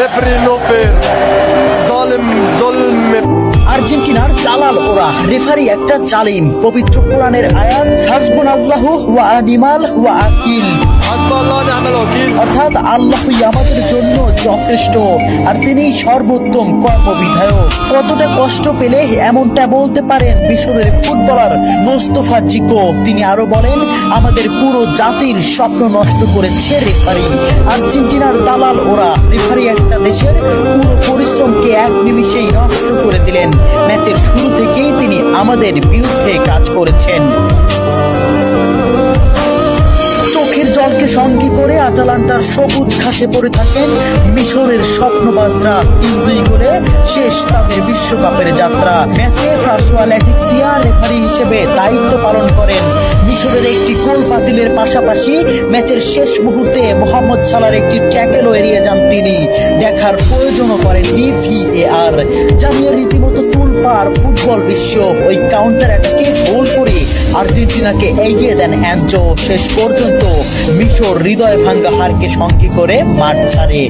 Referee no fair. Zalim zulm. আর্জেন্টিনার দালাল ওরা, রেফারি একটা জালিম। পবিত্র কোরআনের আয়াত হাসবুনাল্লাহু ওয়া নিমাল ওয়াকিল, حسب الله ونعم الوكيل. অর্থাৎ আল্লাহই আমাদের জন্য যথেষ্ট আর তিনি সর্বোত্তম কর্মবিধায়ক। কতটা কষ্ট পেলে এমনটা বলতে পারেন মিশরের ফুটবলার মোস্তফা জিকো। তিনি আরো বলেন, আমাদের পুরো জাতির স্বপ্ন নষ্ট করেছে রেফারি। আর্জেন্টিনার দালাল ওরা, রেফারি একটা দেশের পুরো পরিশ্রমকে এক নিমিষেই নষ্ট করে দিলেন। ম্যাচের শুরু থেকেই তিনি আমাদের বিরুদ্ধে কাজ করেছেন। চোখের জলকে সঙ্গী করে আটালান্টার সবুজ ঘাসে পড়ে থাকেন মিশরের স্বপ্নবাজরা। 3-2 গোলে শেষ তাদের বিশ্বকাপের যাত্রা। ম্যাচে ফ্রাসোয়া ল্যাটিসিয়া রেফারি হিসেবে দায়িত্ব পালন করেন। মিশরের একটি গোল বাতিলের পাশাপাশি ম্যাচের শেষ মুহূর্তে মোহাম্মদ সালার একটি ট্যাকেলও এড়িয়ে যান তিনি। দেখার প্রয়োজনও করেননি VAR। জানিয়ে রীতিমতো তুলপাড় ফুটবল বিশ্ব। ওই কাউন্টার অ্যাটাকে গোল করে আর্জেন্টিনাকে এগিয়ে দেন অ্যানজো। শেষ পর্যন্ত মিশর হৃদয় ভাঙ্গা হারকে সঙ্গী করে মাঠ ছাড়ে।